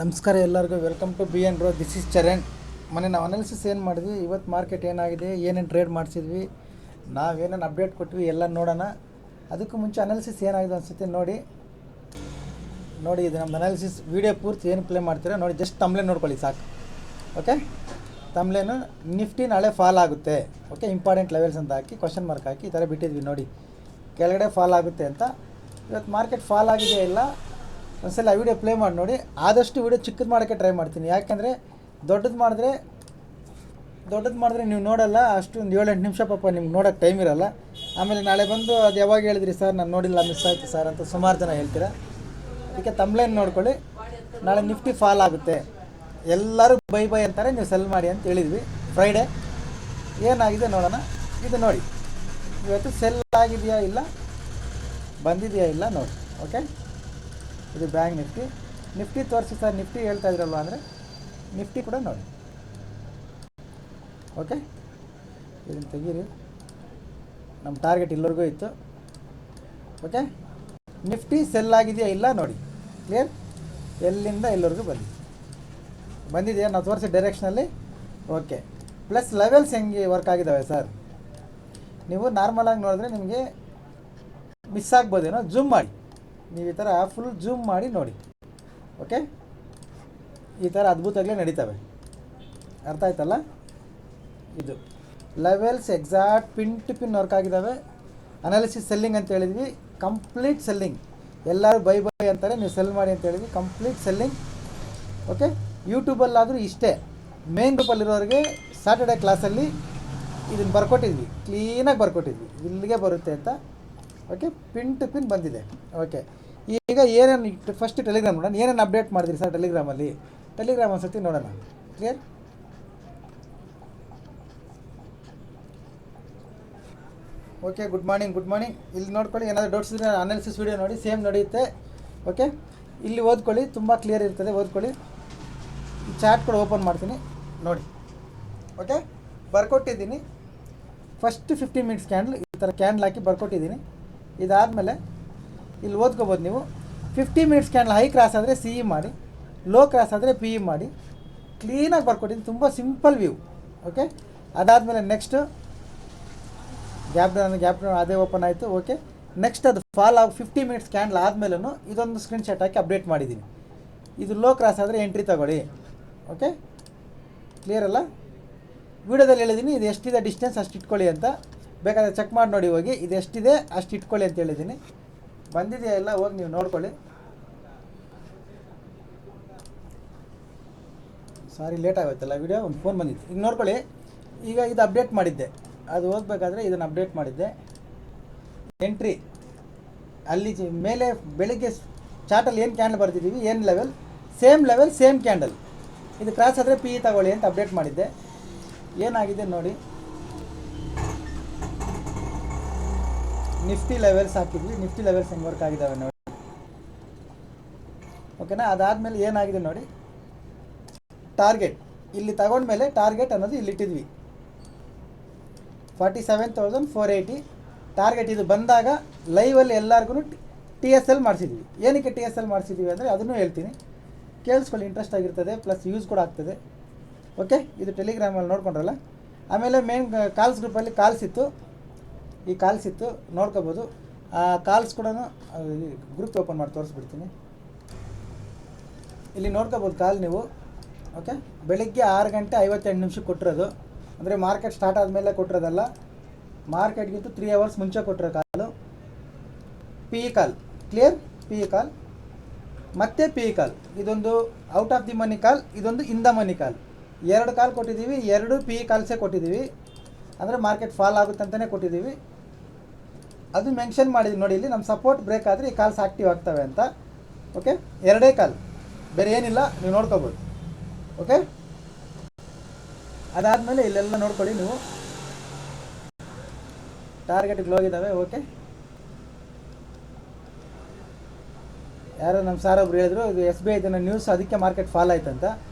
ನಮಸ್ಕಾರ ಎಲ್ಲರಿಗೂ welcome to B N bro. This is Charan. ಮೊನ್ನೆ ನಾವು ಅನಾಲಿಸಿಸ್ ಏನು ಮಾಡಿದ್ವಿ, ಇವತ್ತು ಮಾರ್ಕೆಟ್ ಏನಾಗಿದೆ, ಏನೇನು ಟ್ರೇಡ್ ಮಾಡಿಸಿದ್ವಿ, ನಾವೇನೇನು ಅಪ್ಡೇಟ್ ಕೊಟ್ವಿ ಎಲ್ಲ ನೋಡೋಣ. ಅದಕ್ಕೂ ಮುಂಚೆ ಅನಾಲಿಸಿಸ್ ಏನಾಗಿದೆ ಅನಿಸುತ್ತೆ ನೋಡಿ. ಇದು ನಮ್ಮದು ಅನಾಲಿಸಿಸ್ ವೀಡಿಯೋ ಪೂರ್ತಿ ಏನು ಪ್ಲೇ ಮಾಡ್ತೀರಾ ನೋಡಿ. ಜಸ್ಟ್ ತಮ್ಲೇನ್ ನೋಡ್ಕೊಳ್ಳಿ ಸಾಕು. ಓಕೆ, ತಮ್ಲೇನು ನಿಫ್ಟಿ ನಾಳೆ ಫಾಲ್ ಆಗುತ್ತೆ. ಓಕೆ, ಇಂಪಾರ್ಟೆಂಟ್ ಲೆವೆಲ್ಸ್ ಅಂತ ಹಾಕಿ ಕ್ವಶನ್ ಮಾರ್ಕ್ ಹಾಕಿ ಈ ಥರ ಬಿಟ್ಟಿದ್ವಿ ನೋಡಿ. ಕೆಳಗಡೆ ಫಾಲ್ ಆಗುತ್ತೆ ಅಂತ. ಇವತ್ತು ಮಾರ್ಕೆಟ್ ಫಾಲ್ ಆಗಿದೆಯಾ ಇಲ್ಲ ಒಂದ್ಸಲ ವೀಡಿಯೋ ಪ್ಲೇ ಮಾಡಿ ನೋಡಿ. ಆದಷ್ಟು ವೀಡಿಯೋ ಚಿಕ್ಕದು ಮಾಡೋಕ್ಕೆ ಟ್ರೈ ಮಾಡ್ತೀನಿ, ಯಾಕೆಂದರೆ ದೊಡ್ಡದು ಮಾಡಿದ್ರೆ ನೀವು ನೋಡೋಲ್ಲ. ಅಷ್ಟು ಒಂದು 7-8 ನಿಮಿಷ ಪಾಪ ನಿಮ್ಗೆ ನೋಡೋಕ್ಕೆ ಟೈಮ್ ಇರೋಲ್ಲ. ಆಮೇಲೆ ನಾಳೆ ಬಂದು ಅದು ಯಾವಾಗ ಹೇಳಿದ್ರಿ ಸರ್ ನಾನು ನೋಡಿಲ್ಲ, ಮಿಸ್ ಆಯಿತು ಸರ್ ಅಂತ ಸುಮಾರು ಜನ ಹೇಳ್ತೀರಾ. ಅದಕ್ಕೆ ತಮ್ಲೇನ್ ನೋಡ್ಕೊಳ್ಳಿ. ನಾಳೆ ನಿಫ್ಟಿ ಫಾಲ್ ಆಗುತ್ತೆ, ಎಲ್ಲರೂ ಬೈ ಅಂತಾರೆ, ನೀವು ಸೆಲ್ ಮಾಡಿ ಅಂತ ಹೇಳಿದ್ವಿ. ಫ್ರೈಡೇ ಏನಾಗಿದೆ ನೋಡೋಣ. ಇದು ನೋಡಿ, ಇವತ್ತು ಸೆಲ್ ಆಗಿದೆಯಾ ಇಲ್ಲ, ಬಂದಿದೆಯಾ ಇಲ್ಲ ನೋಡಿ. ಓಕೆ, ಇದು ಬ್ಯಾಂಕ್ ನಿಫ್ಟಿ ತೋರಿಸಿ ಸರ್, ನಿಫ್ಟಿ ಹೇಳ್ತಾ ಇದ್ರಲ್ವ ಅಂದರೆ ನಿಫ್ಟಿ ಕೂಡ ನೋಡಿ. ಓಕೆ, ಇದನ್ನು ತೆಗೀರಿ. ನಮ್ಮ ಟಾರ್ಗೆಟ್ ಇಲ್ಲವರೆಗೂ ಇತ್ತು. ಓಕೆ, ನಿಫ್ಟಿ ಸೆಲ್ ಆಗಿದೆಯಾ ಇಲ್ಲ ನೋಡಿ. ಕ್ಲಿಯರ್, ಎಲ್ಲಿಂದ ಎಲ್ಲರಿಗೂ ಬಂದಿದೆಯಾ ನಾವು ತೋರಿಸಿ ಡೈರೆಕ್ಷನಲ್ಲಿ. ಓಕೆ, ಪ್ಲಸ್ ಲೆವೆಲ್ಸ್ ಹೆಂಗೆ ವರ್ಕ್ ಆಗಿದ್ದಾವೆ ಸರ್. ನೀವು ನಾರ್ಮಲಾಗಿ ನೋಡಿದ್ರೆ ನಿಮಗೆ ಮಿಸ್ ಆಗ್ಬೋದೇನೋ. ಜೂಮ್ ಮಾಡಿ, ನೀವು ಈ ಥರ ಫುಲ್ ಜೂಮ್ ಮಾಡಿ ನೋಡಿ. ಓಕೆ, ಈ ಥರ ಅದ್ಭುತಗಳೇ ನಡೀತವೆ. ಅರ್ಥ ಆಯ್ತಲ್ಲ. ಇದು levels exact pin to pin work ಆಗಿದ್ದಾವೆ. ಅನಾಲಿಸಿಸ್ ಸೆಲ್ಲಿಂಗ್ ಅಂತ ಹೇಳಿದ್ವಿ, ಕಂಪ್ಲೀಟ್ ಸೆಲ್ಲಿಂಗ್. ಎಲ್ಲರೂ ಬೈ ಅಂತಾರೆ, ನೀವು ಸೆಲ್ ಮಾಡಿ ಅಂತ ಹೇಳಿದ್ವಿ, ಕಂಪ್ಲೀಟ್ ಸೆಲ್ಲಿಂಗ್. ಓಕೆ, ಯೂಟ್ಯೂಬಲ್ಲಾದರೂ ಇಷ್ಟೇ. ಮೇನ್ ಗ್ರೂಪಲ್ಲಿರೋರಿಗೆ ಸ್ಯಾಟರ್ಡೆ ಕ್ಲಾಸಲ್ಲಿ ಇದನ್ನು ಬರ್ಕೊಟ್ಟಿದ್ವಿ, ಕ್ಲೀನಾಗಿ ಬರ್ಕೊಟ್ಟಿದ್ವಿ, ಇಲ್ಲಿಗೆ ಬರುತ್ತೆ ಅಂತ. ಓಕೆ, ಪಿನ್ ಟು ಪಿನ್ ಬಂದಿದೆ. ಓಕೆ, ಈಗ ಏನೇನು ಫಸ್ಟ್ ಟೆಲಿಗ್ರಾಮ್ ನೋಡೋಣ. ಏನೇನು ಅಪ್ಡೇಟ್ ಮಾಡಿದ್ರಿ ಸರ್ ಟೆಲಿಗ್ರಾಮಲ್ಲಿ, ಟೆಲಿಗ್ರಾಮ್ ಒಂದ್ಸತಿ ನೋಡೋಣ. ಕ್ಲಿಯರ್. Okay, good morning. ಇಲ್ಲಿ ನೋಡ್ಕೊಳ್ಳಿ. ಏನಾದರೂ ಡೌಟ್ಸ್ ಇದ್ದರೆ ಅನಾಲಿಸಿಸ್ ವೀಡಿಯೋ ನೋಡಿ, ಸೇಮ್ ನಡೆಯುತ್ತೆ. ಓಕೆ, ಇಲ್ಲಿ ಓದ್ಕೊಳ್ಳಿ, ತುಂಬ ಕ್ಲಿಯರ್ ಇರ್ತದೆ, ಓದ್ಕೊಳ್ಳಿ. ಈ ಚಾರ್ಟ್ ಕೂಡ ಓಪನ್ ಮಾಡ್ತೀನಿ ನೋಡಿ. ಓಕೆ, ಬರ್ಕೊಟ್ಟಿದ್ದೀನಿ. ಫಸ್ಟ್ 15 ಮಿನಿಟ್ಸ್ ಕ್ಯಾಂಡಲ್ ಈ ಥರ ಕ್ಯಾಂಡಲ್ ಹಾಕಿ ಬರ್ಕೊಟ್ಟಿದ್ದೀನಿ. ಇದಾದಮೇಲೆ ಇಲ್ಲಿ ಓದ್ಕೋಬೋದು ನೀವು. 50 ಮಿನಿಟ್ಸ್ ಕ್ಯಾಂಡಲ್ ಹೈ ಕ್ರಾಸ್ ಆದರೆ ಸಿ ಇ ಮಾಡಿ, ಲೋ ಕ್ರಾಸ್ ಆದರೆ ಪಿ ಇ ಮಾಡಿ. ಕ್ಲೀನಾಗಿ ಬರ್ಕೊಟ್ಟಿದ್ದೀನಿ, ತುಂಬ ಸಿಂಪಲ್ ವ್ಯೂ. ಓಕೆ, ಅದಾದಮೇಲೆ ನೆಕ್ಸ್ಟು ಗ್ಯಾಪ್ ಡೌನ್ ಅದೇ ಓಪನ್ ಆಯಿತು. ಓಕೆ, ನೆಕ್ಸ್ಟ್ ಅದು ಫಾಲ್ ಆಗಿ 50 ಮಿನಿಟ್ಸ್ ಕ್ಯಾಂಡಲ್ ಆದಮೇಲೂ ಇದೊಂದು ಸ್ಕ್ರೀನ್ಶಾಟ್ ಹಾಕಿ ಅಪ್ಡೇಟ್ ಮಾಡಿದ್ದೀನಿ. ಇದು ಲೋ ಕ್ರಾಸ್ ಆದರೆ ಎಂಟ್ರಿ ತಗೊಳ್ಳಿ. ಓಕೆ, ಕ್ಲಿಯರ್ ಅಲ್ಲ. ವೀಡಿಯೋದಲ್ಲಿ ಹೇಳಿದ್ದೀನಿ ಇದು ಎಷ್ಟಿದೆ ಡಿಸ್ಟೆನ್ಸ್ ಅಷ್ಟು ಇಟ್ಕೊಳ್ಳಿ ಅಂತ. ಬೇಕಾದರೆ ಚೆಕ್ ಮಾಡಿ ನೋಡಿ ಹೋಗಿ, ಇದು ಎಷ್ಟಿದೆ ಅಷ್ಟು ಇಟ್ಕೊಳ್ಳಿ ಅಂತ ಹೇಳಿದ್ದೀನಿ. ಬಂದಿದೆಯಾ ಎಲ್ಲ ಹೋಗಿ ನೀವು ನೋಡ್ಕೊಳ್ಳಿ. ಸಾರಿ ಲೇಟ್ ಆಗುತ್ತಲ್ಲ ವೀಡಿಯೋ, ಒಂದು ಫೋನ್ ಬಂದಿತ್ತು. ಈಗ ನೋಡ್ಕೊಳ್ಳಿ. ಈಗ ಇದು ಅಪ್ಡೇಟ್ ಮಾಡಿದ್ದೆ, ಅದು ಹೋಗಬೇಕಾದ್ರೆ ಇದನ್ನು ಅಪ್ಡೇಟ್ ಮಾಡಿದ್ದೆ. ಎಂಟ್ರಿ ಅಲ್ಲಿ ಮೇಲೆ ಬೆಳಿಗ್ಗೆ ಚಾರ್ಟಲ್ಲಿ ಏನು ಕ್ಯಾಂಡಲ್ ಬರ್ತಿದ್ದೀವಿ, ಏನು ಲೆವೆಲ್ ಸೇಮ್ ಕ್ಯಾಂಡಲ್. ಇದು ಕ್ರಾಸ್ ಆದರೆ ಪಿ ಇ ತಗೊಳ್ಳಿ ಅಂತ ಅಪ್ಡೇಟ್ ಮಾಡಿದ್ದೆ. ಏನಾಗಿದೆ ನೋಡಿ, ನಿಫ್ಟಿ ಲೆವೆಲ್ಸ್ ಹಾಕಿದ್ವಿ. ನಿಫ್ಟಿ ಲೆವೆಲ್ಸ್ ಹೆಂಗೆ ವರ್ಕ್ ಆಗಿದ್ದಾವೆ ನೋಡಿ. ಓಕೆನಾ. ಅದಾದಮೇಲೆ ಏನಾಗಿದೆ ನೋಡಿ, ಟಾರ್ಗೆಟ್ ಇಲ್ಲಿ ತಗೊಂಡ್ಮೇಲೆ ಟಾರ್ಗೆಟ್ ಅನ್ನೋದು ಇಲ್ಲಿಟ್ಟಿದ್ವಿ 47,480 ಟಾರ್ಗೆಟ್. ಇದು ಬಂದಾಗ ಲೈವಲ್ಲಿ ಎಲ್ಲರಿಗೂ TSL ಮಾಡಿಸಿದ್ವಿ. ಏನಕ್ಕೆ TSL ಮಾಡಿಸಿದ್ವಿ ಅಂದರೆ ಅದನ್ನು ಹೇಳ್ತೀನಿ, ಕೇಳಿಸ್ಕೊಳ್ಳಿ, ಇಂಟ್ರೆಸ್ಟ್ ಆಗಿರ್ತದೆ, ಪ್ಲಸ್ ಯೂಸ್ ಕೂಡ ಆಗ್ತದೆ. ಓಕೆ, ಇದು ಟೆಲಿಗ್ರಾಮಲ್ಲಿ ನೋಡ್ಕೊಂಡ್ರಲ್ಲ. ಆಮೇಲೆ ಮೇನ್ ಕಾಲ್ಸ್ ಗ್ರೂಪಲ್ಲಿ ಕಾಲ್ಸ್ ಇತ್ತು ನೋಡ್ಕೋಬೋದು. ಆ ಕಾಲ್ಸ್ ಕೂಡ ಗ್ರೂಪ್ ಓಪನ್ ಮಾಡಿ ತೋರಿಸ್ಬಿಡ್ತೀನಿ. ಇಲ್ಲಿ ನೋಡ್ಕೋಬೋದು ಕಾಲ್ ನೀವು. ಓಕೆ, ಬೆಳಿಗ್ಗೆ 6:58 ಕೊಟ್ಟಿರೋದು, ಅಂದರೆ ಮಾರ್ಕೆಟ್ ಸ್ಟಾರ್ಟ್ ಆದಮೇಲೆ ಕೊಟ್ಟಿರೋದಲ್ಲ, ಮಾರ್ಕೆಟ್ಗಿಂತ 3 ಅವರ್ಸ್ ಮುಂಚೆ ಕೊಟ್ಟಿರೋ ಕಾಲು. ಪಿ ಇ ಕಾಲ್. ಕ್ಲಿಯರ್. ಪಿ ಇ ಕಾಲ್ ಮತ್ತು ಪಿ ಇ ಕಾಲ್, ಇದೊಂದು ಔಟ್ ಆಫ್ ದಿ ಮನಿ ಕಾಲ್, ಇದೊಂದು ಇನ್ ದ ಮನಿ ಕಾಲ್. 2 ಕಾಲ್ ಕೊಟ್ಟಿದ್ದೀವಿ, 2 ಪಿ ಇ ಕಾಲ್ಸೇ ಕೊಟ್ಟಿದ್ದೀವಿ. ಅಂದರೆ ಮಾರ್ಕೆಟ್ ಫಾಲ್ ಆಗುತ್ತೆ ಅಂತಲೇ ಕೊಟ್ಟಿದ್ದೀವಿ. ಅದು ಮೆನ್ಷನ್ ಮಾಡಿದ್ವಿ ನೋಡಿ. ಇಲ್ಲಿ ನಮ್ಮ ಸಪೋರ್ಟ್ ಬ್ರೇಕ್ ಆದರೆ ಈ ಕಾಲ್ಸ್ ಆಕ್ಟಿವ್ ಆಗ್ತವೆ ಅಂತ. ಓಕೆ, 2 ಕಾಲ್, ಬೇರೆ ಏನಿಲ್ಲ, ನೀವು ನೋಡ್ಕೋಬೋದು. ಓಕೆ, ಅದಾದಮೇಲೆ ಇಲ್ಲೆಲ್ಲ ನೋಡ್ಕೊಳ್ಳಿ ನೀವು, ಟಾರ್ಗೆಟ್ಗೆ ಹೋಗಿದ್ದಾವೆ. ಓಕೆ, ಯಾರೋ ನಮ್ಮ ಸಾರ್ ಒಬ್ರು ಹೇಳಿದ್ರು ಇದು SBI ಇದನ್ನು ನ್ಯೂಸ್, ಅದಕ್ಕೆ ಮಾರ್ಕೆಟ್ ಫಾಲ್ ಆಯ್ತು ಅಂತ.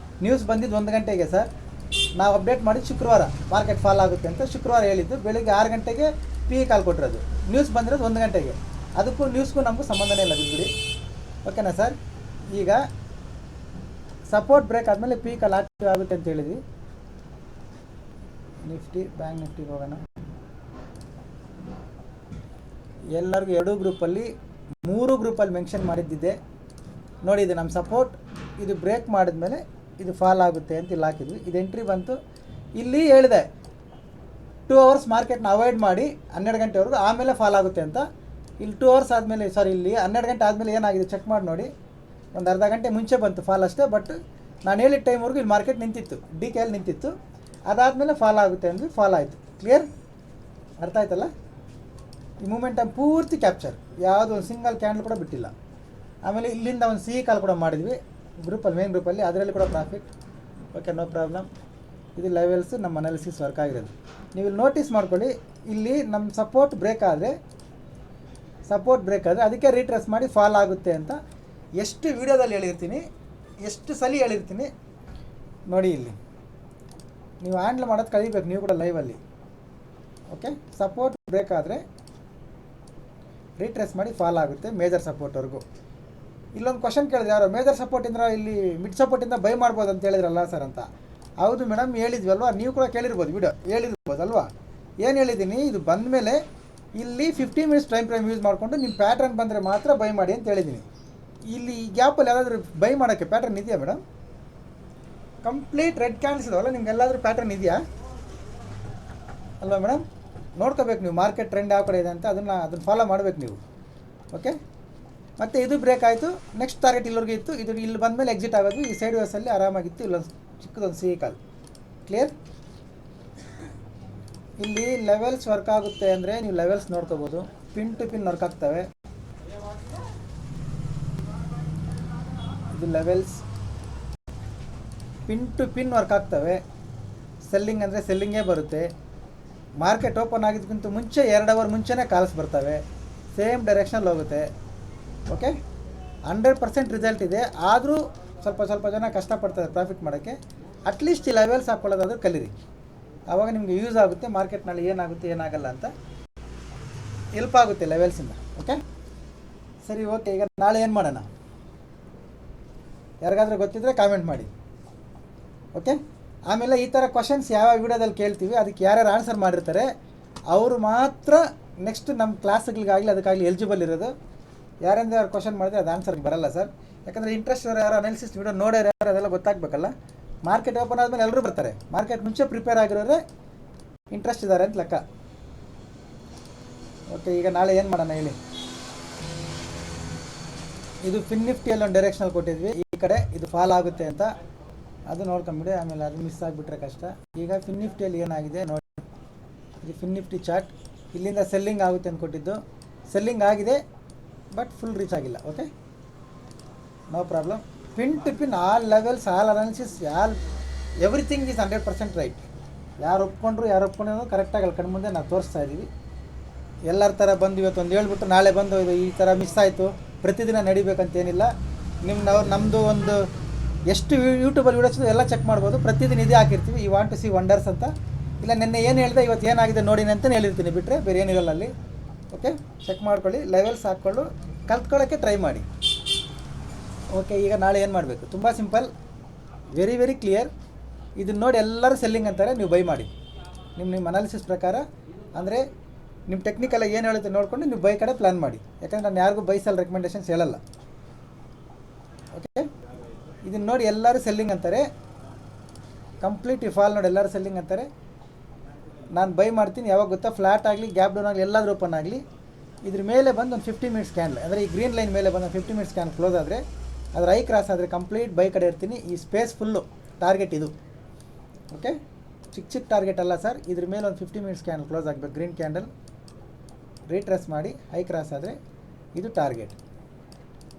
ನ್ಯೂಸ್ ಬಂದಿದ್ದು 1 ಗಂಟೆಗೆ ಸರ್, ನಾವು ಅಪ್ಡೇಟ್ ಮಾಡಿದ್ದು ಶುಕ್ರವಾರ ಮಾರ್ಕೆಟ್ ಫಾಲ್ ಆಗುತ್ತೆ ಅಂತ. ಶುಕ್ರವಾರ ಹೇಳಿದ್ದು, ಬೆಳಿಗ್ಗೆ 6 ಗಂಟೆಗೆ ಪಿ ಇ ಕಾಲ್ ಕೊಟ್ಟಿರೋದು. ನ್ಯೂಸ್ ಬಂದಿರೋದು 1 ಗಂಟೆಗೆ. ಅದಕ್ಕೂ ನ್ಯೂಸ್ಗೂ ನಮಗೂ ಸಂಬಂಧನೇ ಇಲ್ಲ, ಬಿಟ್ಬಿಡಿ. ಓಕೆನಾ ಸರ್. ಈಗ ಸಪೋರ್ಟ್ ಬ್ರೇಕ್ ಆದಮೇಲೆ ಪೀಕಲ್ಲಿ ಆಕ್ಟಿವ್ ಆಗುತ್ತೆ ಅಂತ ಹೇಳಿದ್ವಿ. ನಿಫ್ಟಿ ಬ್ಯಾಂಕ್ ನಿಫ್ಟಿಗೆ ಹೋಗೋಣ. ಎಲ್ಲರಿಗೂ 2 ಗ್ರೂಪಲ್ಲಿ 3 ಗ್ರೂಪಲ್ಲಿ ಮೆನ್ಷನ್ ಮಾಡಿದ್ದಿದೆ ನೋಡಿ. ಇದು ನಮ್ಮ ಸಪೋರ್ಟ್, ಇದು ಬ್ರೇಕ್ ಮಾಡಿದ್ಮೇಲೆ ಇದು ಫಾಲ್ ಆಗುತ್ತೆ ಅಂತ ಇಲ್ಲಿ ಹಾಕಿದ್ವಿ. ಇದು ಎಂಟ್ರಿ ಬಂತು. ಇಲ್ಲಿ ಹೇಳಿದೆ 2 ಅವರ್ಸ್ ಮಾರ್ಕೆಟ್ನ ಅವಾಯ್ಡ್ ಮಾಡಿ 12 ಗಂಟೆವರೆಗೂ, ಆಮೇಲೆ ಫಾಲ್ ಆಗುತ್ತೆ ಅಂತ. ಇಲ್ಲಿ 2 ಅವರ್ಸ್ ಆದಮೇಲೆ, ಸಾರಿ, ಇಲ್ಲಿ 12 ಗಂಟೆ ಆದಮೇಲೆ ಏನಾಗಿದೆ ಚೆಕ್ ಮಾಡಿ ನೋಡಿ. ಒಂದು ಅರ್ಧ ಗಂಟೆ ಮುಂಚೆ ಬಂತು ಫಾಲ್ ಅಷ್ಟೇ. ಬಟ್ ನಾನು ಹೇಳಿದ ಟೈಮ್ವರೆಗೂ ಇಲ್ಲಿ ಮಾರ್ಕೆಟ್ ನಿಂತಿತ್ತು, ಡಿ ಕೆ ಎಲ್ ನಿಂತಿತ್ತು. ಅದಾದಮೇಲೆ ಫಾಲ್ ಆಗುತ್ತೆ ಅಂದರೆ ಫಾಲ್ ಆಯಿತು. ಕ್ಲಿಯರ್? ಅರ್ಥ ಆಯ್ತಲ್ಲ? ಈ ಮೂಮೆಂಟಮ್ ಪೂರ್ತಿ ಕ್ಯಾಪ್ಚರ್, ಯಾವುದೋ ಒಂದು ಸಿಂಗಲ್ ಕ್ಯಾಂಡಲ್ ಕೂಡ ಬಿಟ್ಟಿಲ್ಲ. ಆಮೇಲೆ ಇಲ್ಲಿಂದ ಒಂದು ಸಿ ಕಾಲ್ ಕೂಡ ಮಾಡಿದ್ವಿ ಗ್ರೂಪಲ್ಲಿ, ಮೇನ್ ಗ್ರೂಪಲ್ಲಿ, ಅದರಲ್ಲಿ ಕೂಡ ಪ್ರಾಫಿಟ್. Okay, no problem. ಇದು ಲೆವೆಲ್ಸ್ ನಮ್ಮ ಅನಾಲಿಸಿಸ್ ವರ್ಕ್ ಆಗಿರೋದು. ನೀವು ಇಲ್ಲಿ ನೋಟಿಸ್ ಮಾಡ್ಕೊಳ್ಳಿ, ಇಲ್ಲಿ ನಮ್ಮ ಸಪೋರ್ಟ್ ಬ್ರೇಕ್ ಆದರೆ ಅದಕ್ಕೆ ರೀಟ್ರೇಸ್ ಮಾಡಿ ಫಾಲ್ ಆಗುತ್ತೆ ಅಂತ ಎಷ್ಟು ವೀಡಿಯೋದಲ್ಲಿ ಹೇಳಿರ್ತೀನಿ, ಎಷ್ಟು ಸಲ ಹೇಳಿರ್ತೀನಿ ನೋಡಿ. ಇಲ್ಲಿ ನೀವು ಹ್ಯಾಂಡ್ಲ್ ಮಾಡೋದು ಕಲಿಬೇಕು ನೀವು ಕೂಡ ಲೈವಲ್ಲಿ. ಓಕೆ, ಸಪೋರ್ಟ್ ಬ್ರೇಕ್ ಆದರೆ ರೀಟ್ರೇಸ್ ಮಾಡಿ ಫಾಲ್ ಆಗುತ್ತೆ ಮೇಜರ್ ಸಪೋರ್ಟ್ವರೆಗೂ. ಇಲ್ಲೊಂದು ಕ್ವಶನ್ ಕೇಳಿದ್ರೆ ಯಾರೋ, ಮೇಜರ್ ಸಪೋರ್ಟಿಂದ ಇಲ್ಲಿ ಮಿಡ್ ಸಪೋರ್ಟಿಂದ ಬೈ ಮಾಡ್ಬೋದು ಅಂತ ಹೇಳಿದ್ರಲ್ಲ ಸರ್ ಅಂತ. ಹೌದು ಮೇಡಮ್, ಹೇಳಿದ್ವಲ್ವಾ, ನೀವು ಕೂಡ ಕೇಳಿರ್ಬೋದು, ವಿಡಿಯೋ ಹೇಳಿರ್ಬೋದಲ್ವಾ. ಏನು ಹೇಳಿದ್ದೀನಿ, ಇದು ಬಂದ ಮೇಲೆ ಇಲ್ಲಿ 15 ಮಿನಿಟ್ಸ್ ಟೈಮ್ ಫ್ರೇಮ್ ಯೂಸ್ ಮಾಡಿಕೊಂಡು ನಿಮ್ಮ ಪ್ಯಾಟ್ರನ್ ಬಂದರೆ ಮಾತ್ರ ಬೈ ಮಾಡಿ ಅಂತ ಹೇಳಿದ್ದೀನಿ. ಇಲ್ಲಿ ಈ ಗ್ಯಾಪಲ್ಲಿ ಯಾರಾದರೂ ಬೈ ಮಾಡೋಕ್ಕೆ ಪ್ಯಾಟ್ರನ್ ಇದೆಯಾ ಮೇಡಮ್? ಕಂಪ್ಲೀಟ್ ರೆಡ್ ಕ್ಯಾಂಡಲ್ಸ್ ಇದಾವಲ್ಲ, ನಿಮ್ಗೆ ಎಲ್ಲಾದರೂ ಪ್ಯಾಟ್ರನ್ ಇದೆಯಾ ಅಲ್ವಾ ಮೇಡಮ್? ನೋಡ್ಕೋಬೇಕು ನೀವು ಮಾರ್ಕೆಟ್ ಟ್ರೆಂಡ್ ಯಾವ ಕಡೆ ಇದೆ ಅಂತ, ಅದನ್ನು ಫಾಲೋ ಮಾಡಬೇಕು ನೀವು. ಓಕೆ, ಮತ್ತು ಇದು ಬ್ರೇಕ್ ಆಯಿತು. ನೆಕ್ಸ್ಟ್ ಟಾರ್ಗೆಟ್ ಇಲ್ಲಿವರೆಗೂ ಇತ್ತು, ಇದು ಇಲ್ಲಿ ಬಂದಮೇಲೆ ಎಕ್ಸಿಟ್ ಆಗೋದು. ಈ ಸೈಡ್ ವೇಸಲ್ಲಿ ಆರಾಮಾಗಿತ್ತು. ಇಲ್ಲೊಂದು ಚಿಕ್ಕದೊಂದು ಸಿ ಕಾಲ್. ಕ್ಲಿಯರ್? ಇಲ್ಲಿ ಲೆವೆಲ್ಸ್ ವರ್ಕ್ ಆಗುತ್ತೆ ಅಂದರೆ ನೀವು ಲೆವೆಲ್ಸ್ ನೋಡ್ಕೋಬೋದು. ಪಿನ್ ಟು ಪಿನ್ ವರ್ಕ್ ಆಗ್ತವೆ. ಇದು levels pin to pin work ಆಗ್ತವೆ. ಸೆಲ್ಲಿಂಗ್ ಅಂದರೆ ಸೆಲ್ಲಿಂಗೇ ಬರುತ್ತೆ. ಮಾರ್ಕೆಟ್ ಓಪನ್ ಆಗಿದ್ದಕ್ಕಿಂತ ಮುಂಚೆ 2 ಅವರ್ ಮುಂಚೆನೇ ಕಾಲ್ಸ್ ಬರ್ತವೆ, ಸೇಮ್ ಡೈರೆಕ್ಷನಲ್ಲಿ ಹೋಗುತ್ತೆ. ಓಕೆ, 100% ರಿಸಲ್ಟ್ ಇದೆ. ಆದರೂ ಸ್ವಲ್ಪ ಜನ ಕಷ್ಟಪಡ್ತಾರೆ ಪ್ರಾಫಿಟ್ ಮಾಡೋಕ್ಕೆ. ಅಟ್ಲೀಸ್ಟ್ ಈ ಲೆವೆಲ್ಸ್ ಹಾಕ್ಕೊಳ್ಳೋದಾದ್ರೂ ಕಲೀರಿ, ಆವಾಗ ನಿಮಗೆ ಯೂಸ್ ಆಗುತ್ತೆ. ಮಾರ್ಕೆಟ್ನಲ್ಲಿ ಏನಾಗುತ್ತೆ ಏನಾಗಲ್ಲ ಅಂತ ಹೆಲ್ಪ್ ಆಗುತ್ತೆ ಲೆವೆಲ್ಸಿಂದ. ಓಕೆ ಸರಿ, ಓಕೆ. ಈಗ ನಾಳೆ ಏನು ಮಾಡೋಣ? ಯಾರಿಗಾದ್ರೂ ಗೊತ್ತಿದ್ದರೆ ಕಾಮೆಂಟ್ ಮಾಡಿ. ಓಕೆ, ಆಮೇಲೆ ಈ ಥರ ಕ್ವಶನ್ಸ್ ಯಾವ ವಿಡಿಯೋದಲ್ಲಿ ಕೇಳ್ತೀವಿ ಅದಕ್ಕೆ ಯಾರ್ಯಾರು ಆನ್ಸರ್ ಮಾಡಿರ್ತಾರೆ ಅವರು ಮಾತ್ರ ನೆಕ್ಸ್ಟ್ ನಮ್ಮ ಕ್ಲಾಸ್ಗಳಿಗಾಗಲಿ ಅದಕ್ಕಾಗಲಿ ಎಲಿಜಿಬಲ್ ಇರೋದು. ಯಾರಿಂದ ಯಾರು ಕ್ವಶನ್ ಮಾಡಿದ್ರೆ ಅದು ಆನ್ಸರ್ಗೆ ಬರಲ್ಲ ಸರ್. ಯಾಕಂದರೆ ಇಂಟ್ರೆಸ್ಟ್ ಯಾರು ಅನಾಲಿಸಿಸ್ ವಿಡಿಯೋ ನೋಡ್ಯಾರು ಯಾರು ಅದೆಲ್ಲ ಗೊತ್ತಾಗಬೇಕಲ್ಲ. ಮಾರ್ಕೆಟ್ ಓಪನ್ ಆದಮೇಲೆ ಎಲ್ಲರೂ ಬರ್ತಾರೆ. ಮಾರ್ಕೆಟ್ ಮುಂಚೆ ಪ್ರಿಪೇರ್ ಆಗಿರೋರೆ ಇಂಟ್ರೆಸ್ಟ್ ಇದ್ದಾರೆ ಅಂತ ಲೆಕ್ಕ. ಓಕೆ, ಈಗ ನಾಳೆ ಏನು ಮಾಡೋಣ ಹೇಳಿ. ಇದು ಫಿನ್ ನಿಫ್ಟಿಯಲ್ಲಿ ಒಂದು ಡೈರೆಕ್ಷನಲ್ಲಿ ಕೊಟ್ಟಿದ್ವಿ, ಈ ಕಡೆ ಇದು ಫಾಲ್ ಆಗುತ್ತೆ ಅಂತ, ಅದು ನೋಡ್ಕೊಂಬಿಡಿ. ಆಮೇಲೆ ಅದು ಮಿಸ್ ಆಗಿಬಿಟ್ರೆ ಕಷ್ಟ. ಈಗ ಫಿನ್ ನಿಫ್ಟಿಯಲ್ಲಿ ಏನಾಗಿದೆ ನೋಡಿ, ಇದು ಫಿನ್ ನಿಫ್ಟಿ ಚಾರ್ಟ್. ಇಲ್ಲಿಂದ ಸೆಲ್ಲಿಂಗ್ ಆಗುತ್ತೆ ಅಂತ ಕೊಟ್ಟಿದ್ದು, ಸೆಲ್ಲಿಂಗ್ ಆಗಿದೆ ಬಟ್ ಫುಲ್ ರೀಚ್ ಆಗಿಲ್ಲ. Okay, no problem. Pin to pin all levels, all analysis, everything is 100% right. ಯಾರು ಒಪ್ಕೊಂಡ್ರು ಕರೆಕ್ಟಾಗಿ ಅಲ್ಲಿ ಕಣ್ಮುಂದೆ ನಾವು ತೋರಿಸ್ತಾ ಇದ್ದೀವಿ. ಎಲ್ಲರ ಥರ ಬಂದು ಇವತ್ತು ಒಂದು ಹೇಳ್ಬಿಟ್ಟು ನಾಳೆ ಬಂದು ಇದು ಈ ಥರ ಮಿಸ್ ಆಯಿತು ಪ್ರತಿದಿನ ನಡಿಬೇಕಂತೇನಿಲ್ಲ. ನಮ್ಮದು ಒಂದು ಎಷ್ಟು ಯೂಟ್ಯೂಬಲ್ಲಿ ವೀಡಿಯೋಸ್ ಎಲ್ಲ ಚೆಕ್ ಮಾಡ್ಬೋದು. ಪ್ರತಿದಿನ ಇದೇ ಹಾಕಿರ್ತೀವಿ, ಈ ವಾಂಟ್ ಟು ಸಿ ವಂಡರ್ಸ್ ಅಂತ. ಇಲ್ಲ ನಿನ್ನೆ ಏನು ಹೇಳಿದೆ ಇವತ್ತು ಏನಾಗಿದೆ ನೋಡಿನಿ ಅಂತಲೇ ಹೇಳಿರ್ತೀನಿ, ಬಿಟ್ಟರೆ ಬೇರೆ ಏನಿರಲ್ಲ ಅಲ್ಲಿ. ಓಕೆ, ಚೆಕ್ ಮಾಡ್ಕೊಳ್ಳಿ, ಲೆವೆಲ್ಸ್ ಹಾಕ್ಕೊಂಡು ಕಲ್ತ್ಕೊಳ್ಳೋಕ್ಕೆ ಟ್ರೈ ಮಾಡಿ. ಓಕೆ, ಈಗ ನಾಳೆ ಏನು ಮಾಡಬೇಕು? ತುಂಬ ಸಿಂಪಲ್, ವೆರಿ ವೆರಿ ಕ್ಲಿಯರ್. ಇದನ್ನ ನೋಡಿ ಎಲ್ಲರೂ ಸೆಲ್ಲಿಂಗ್ ಅಂತಾರೆ, ನೀವು ಬೈ ಮಾಡಿ ನಿಮ್ಮ ಅನಾಲಿಸಿಸ್ ಪ್ರಕಾರ. ಅಂದರೆ ನಿಮ್ಮ ಟೆಕ್ನಿಕಲಾಗಿ ಏನು ಹೇಳುತ್ತೆ ನೋಡಿಕೊಂಡು ನೀವು ಬೈ ಕಡೆ ಪ್ಲ್ಯಾನ್ ಮಾಡಿ. ಯಾಕಂದರೆ ನಾನು ಯಾರಿಗೂ ಬೈ ಸೆಲ್ ರೆಕಮೆಂಡೇಷನ್ಸ್ ಹೇಳಲ್ಲ. ಓಕೆ, ಇದನ್ನು ನೋಡಿ ಎಲ್ಲರೂ ಸೆಲ್ಲಿಂಗ್ ಅಂತಾರೆ. ಕಂಪ್ಲೀಟ್ ಈ ಫಾಲ್ ನೋಡಿ ಎಲ್ಲರೂ ಸೆಲ್ಲಿಂಗ್ ಅಂತಾರೆ. ನಾನು ಬೈ ಮಾಡ್ತೀನಿ ಯಾವಾಗ ಗೊತ್ತಾ? ಫ್ಲಾಟ್ ಆಗಲಿ, ಗ್ಯಾಪ್ ಡೌನ್ ಆಗಲಿ, ಎಲ್ಲಾದರೂ ಓಪನ್ ಆಗಲಿ, ಇದ್ರ ಮೇಲೆ ಬಂದು ಒಂದು 50 ಮಿನಿಟ್ಸ್ ಕ್ಯಾನ್ಲ್, ಅಂದರೆ ಈ ಗ್ರೀನ್ ಲೈನ್ ಮೇಲೆ ಬಂದು 50 ಮಿನಿಟ್ಸ್ ಕ್ಯಾನ್ ಕ್ಲೋಸ್ ಆದರೆ, ಅದರ ಐ ಕ್ರಾಸ್ ಆದರೆ ಕಂಪ್ಲೀಟ್ ಬೈ ಕಡೆ ಇರ್ತೀನಿ. ಈ ಸ್ಪೇಸ್ ಫುಲ್ಲು ಟಾರ್ಗೆಟ್ ಇದು. ಓಕೆ, ಚಿಕ್ಕ ಟಾರ್ಗೆಟ್ ಅಲ್ಲ ಸರ್. ಇದ್ರ ಮೇಲೆ ಒಂದು 50 ಮಿನಿಟ್ಸ್ ಕ್ಯಾನ್ ಕ್ಲೋಸ್ ಆಗಬೇಕು. ಗ್ರೀನ್ ಕ್ಯಾಂಡಲ್ ರೀಟ್ರೇಸ್ ಮಾಡಿ ಐ ಕ್ರಾಸ್ ಆದರೆ ಇದು ಟಾರ್ಗೆಟ್.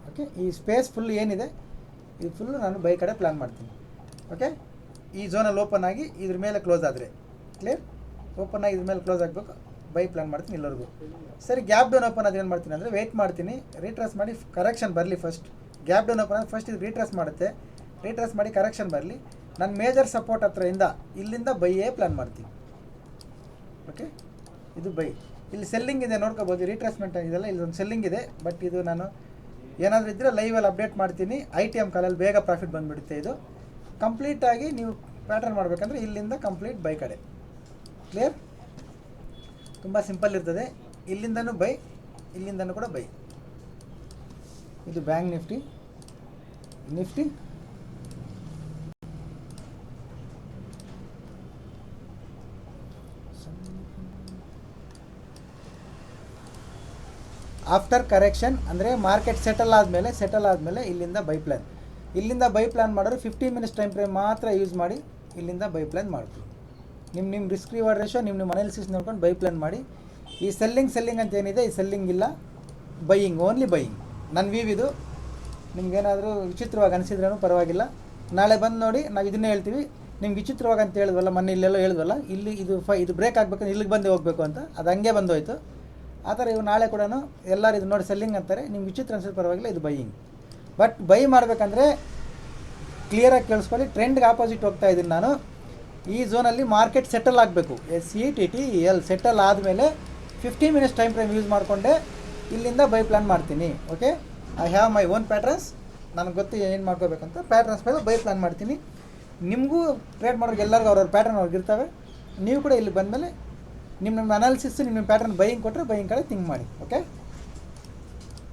ಓಕೆ, ಈ ಸ್ಪೇಸ್ ಫುಲ್ ಏನಿದೆ ಇದು ಫುಲ್ಲು ನಾನು ಬೈ ಕಡೆ ಪ್ಲ್ಯಾನ್ ಮಾಡ್ತೀನಿ. ಓಕೆ, ಈ ಝೋನಲ್ಲಿ ಓಪನ್ ಆಗಿ ಇದ್ರ ಮೇಲೆ ಕ್ಲೋಸ್ ಆದರೆ ಕ್ಲಿಯರ್. ಓಪನ್ ಆಗಿ ಇದ್ರ ಮೇಲೆ ಕ್ಲೋಸ್ ಆಗಬೇಕು, ಬೈ ಪ್ಲ್ಯಾನ್ ಮಾಡ್ತೀನಿ ಎಲ್ಲರಿಗೂ. ಸರಿ, ಗ್ಯಾಪ್ ಡೌನ್ ಓಪನ್ ಆದರೆ ಏನು ಮಾಡ್ತೀನಿ ಅಂದರೆ ವೆಯ್ಟ್ ಮಾಡ್ತೀನಿ, ರೀಟ್ರೇಸ್ ಮಾಡಿ ಕರೆಕ್ಷನ್ ಬರಲಿ ಫಸ್ಟ್. ಗ್ಯಾಪ್ ಡೌನ್ ಓಪನ್ ಆದರೆ ಫಸ್ಟ್ ಇದು ರೀಟ್ರೇಸ್ ಮಾಡುತ್ತೆ, ರೀಟ್ರೇಸ್ ಮಾಡಿ ಕರೆಕ್ಷನ್ ಬರಲಿ. ನಾನು ಮೇಜರ್ ಸಪೋರ್ಟ್ ಹತ್ರದಿಂದ ಇಲ್ಲಿಂದ ಬೈಯೇ ಪ್ಲ್ಯಾನ್ ಮಾಡ್ತೀನಿ. ಓಕೆ, ಇದು ಬೈ. ಇಲ್ಲಿ ಸೆಲ್ಲಿಂಗ್ ಇದೆ ನೋಡ್ಕೋಬೋದು, ರೀಟ್ರೇಸ್ಮೆಂಟ್ ಇದೆಲ್ಲ, ಇಲ್ಲೊಂದು ಸೆಲ್ಲಿಂಗ್ ಇದೆ. ಬಟ್ ಇದು ನಾನು ಏನಾದರೂ ಇದ್ದರೆ ಲೈವಲ್ಲಿ ಅಪ್ಡೇಟ್ ಮಾಡ್ತೀನಿ. ITM ಕಾಲಲ್ಲಿ ಬೇಗ ಪ್ರಾಫಿಟ್ ಬಂದುಬಿಡುತ್ತೆ. ಇದು ಕಂಪ್ಲೀಟಾಗಿ ನೀವು ಪ್ಯಾಟರ್ನ್ ಮಾಡಬೇಕಂದ್ರೆ ಇಲ್ಲಿಂದ ಕಂಪ್ಲೀಟ್ ಬೈ ಕಡೆ. ಕ್ಲಿಯರ್? ತುಂಬ ಸಿಂಪಲ್ ಇರ್ತದೆ. ಇಲ್ಲಿಂದನೂ ಬೈ, ಇಲ್ಲಿಂದನೂ ಕೂಡ ಬೈ. ಇದು ಬ್ಯಾಂಕ್ ನಿಫ್ಟಿ ಆಫ್ಟರ್ ಕರೆಕ್ಷನ್ ಅಂದರೆ ಮಾರ್ಕೆಟ್ ಸೆಟಲ್ ಆದಮೇಲೆ ಇಲ್ಲಿಂದ ಬೈ ಪ್ಲ್ಯಾನ್ ಮಾಡೋರು 15 ಮಿನಿಟ್ಸ್ ಟೈಮ್ ಫ್ರೇಮ್ ಮಾತ್ರ ಯೂಸ್ ಮಾಡಿ ಇಲ್ಲಿಂದ ಬೈ ಪ್ಲ್ಯಾನ್ ಮಾಡ್ತೀವಿ. ನಿಮ್ಮ ರಿಸ್ಕ್ ರಿವಾರ್ಡ್ ರೇಷೋ ನಿಮ್ಮ ಅನಾಲಿಸಿಸ್ ನೋಡ್ಕೊಂಡು ಬೈ ಪ್ಲ್ಯಾನ್ ಮಾಡಿ. ಈ ಸೆಲ್ಲಿಂಗ್ ಅಂತ ಏನಿದೆ, ಈ ಸೆಲ್ಲಿಂಗ್ ಇಲ್ಲ, ಬೈಯಿಂಗ್, ಓನ್ಲಿ ಬೈಯಿಂಗ್. ನನ್ನ ವ್ಯೂ ಇದು. ನಿಮ್ಗೇನಾದರೂ ವಿಚಿತ್ರವಾಗಿ ಅನಿಸಿದ್ರೂ ಪರವಾಗಿಲ್ಲ, ನಾಳೆ ಬಂದು ನೋಡಿ. ನಾವು ಇದನ್ನೇ ಹೇಳ್ತೀವಿ. ನಿಮ್ಗೆ ವಿಚಿತ್ರವಾಗಿ ಅಂತ ಹೇಳಿದ್ವಲ್ಲ, ಮೊನ್ನೆ ಇಲ್ಲೆಲ್ಲ ಹೇಳಿದ್ವಲ್ಲ, ಇಲ್ಲಿ ಇದು ಬ್ರೇಕ್ ಆಗಬೇಕಂದ್ರೆ ಇಲ್ಲಿಗೆ ಬಂದೇ ಹೋಗಬೇಕು ಅಂತ, ಅದು ಹಂಗೆ ಬಂದೋಯ್ತು. ಆ ಥರ ಇವು ನಾಳೆ ಕೂಡ ಎಲ್ಲರೂ ಇದು ನೋಡಿ ಸೆಲ್ಲಿಂಗ್ ಅಂತಾರೆ. ನಿಮ್ಗೆ ವಿಚಿತ್ರ ಅನ್ಸೋದು ಪರವಾಗಿಲ್ಲ, ಇದು ಬೈಯಿಂಗ್. ಬಟ್ ಬೈ ಮಾಡಬೇಕಂದ್ರೆ ಕ್ಲಿಯರಾಗಿ ಕೇಳಿಸ್ಕೊಳ್ಳಿ. ಟ್ರೆಂಡ್ಗೆ ಆಪೋಸಿಟ್ ಹೋಗ್ತಾ ಇದ್ದೀನಿ ನಾನು. ಈ ಝೋನಲ್ಲಿ ಮಾರ್ಕೆಟ್ ಸೆಟಲ್ ಆಗಬೇಕು. SETTL ಸೆಟಲ್ ಆದಮೇಲೆ 15 ಮಿನಿಟ್ಸ್ ಟೈಮ್ ಫ್ರೇಮ್ ಯೂಸ್ ಮಾಡಿಕೊಂಡೆ ಇಲ್ಲಿಂದ ಬೈ ಪ್ಲ್ಯಾನ್ ಮಾಡ್ತೀನಿ. Okay, I have my own patterns. ನನಗೆ ಗೊತ್ತು ಏನು ಮಾಡ್ಕೋಬೇಕಂತ. ಪ್ಯಾಟ್ರನ್ಸ್ ಮೇಲೆ ಬೈ ಪ್ಲ್ಯಾನ್ ಮಾಡ್ತೀನಿ. ನಿಮಗೂ ಟ್ರೇಡ್ ಮಾಡೋರಿಗೆ ಎಲ್ಲರಿಗೂ ಅವ್ರವ್ರ ಪ್ಯಾಟ್ರನ್ ಅವ್ರಿಗೆ ಇರ್ತವೆ. ನೀವು ಕೂಡ ಇಲ್ಲಿ ಬಂದಮೇಲೆ ನಿಮ್ಮ ಅನಾಲಿಸಿಸ್ ನಿಮ್ಮ ಪ್ಯಾಟ್ರನ್ ಬೈಯಿಂಗ್ ಕೊಟ್ಟರೆ ಬೈಯಿಂಗ್ ಕಡೆ ಥಿಂಕ್ ಮಾಡಿ. ಓಕೆ,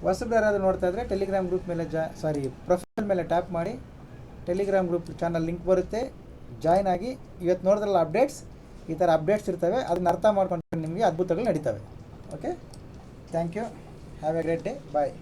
ಹೊಸಬ್ರು ಯಾರಾದರೂ ನೋಡ್ತಾ ಇದ್ದರೆ ಟೆಲಿಗ್ರಾಮ್ ಗ್ರೂಪ್ ಮೇಲೆ ಪ್ರೊಫೈಲ್ ಮೇಲೆ ಟ್ಯಾಪ್ ಮಾಡಿ. ಟೆಲಿಗ್ರಾಮ್ ಗ್ರೂಪ್ ಚಾನಲ್ ಲಿಂಕ್ ಬರುತ್ತೆ, ಜಾಯ್ನ್ ಆಗಿ. ಇವತ್ತು ನೋಡಿದ್ರಲ್ಲ ಅಪ್ಡೇಟ್ಸ್, ಈ ಥರ ಅಪ್ಡೇಟ್ಸ್ ಇರ್ತವೆ. ಅದನ್ನ ಅರ್ಥ ಮಾಡ್ಕೊಂಡು ನಿಮಗೆ ಅದ್ಭುತಗಳು ನಡೀತವೆ. Okay, thank you. Have a great day. Bye.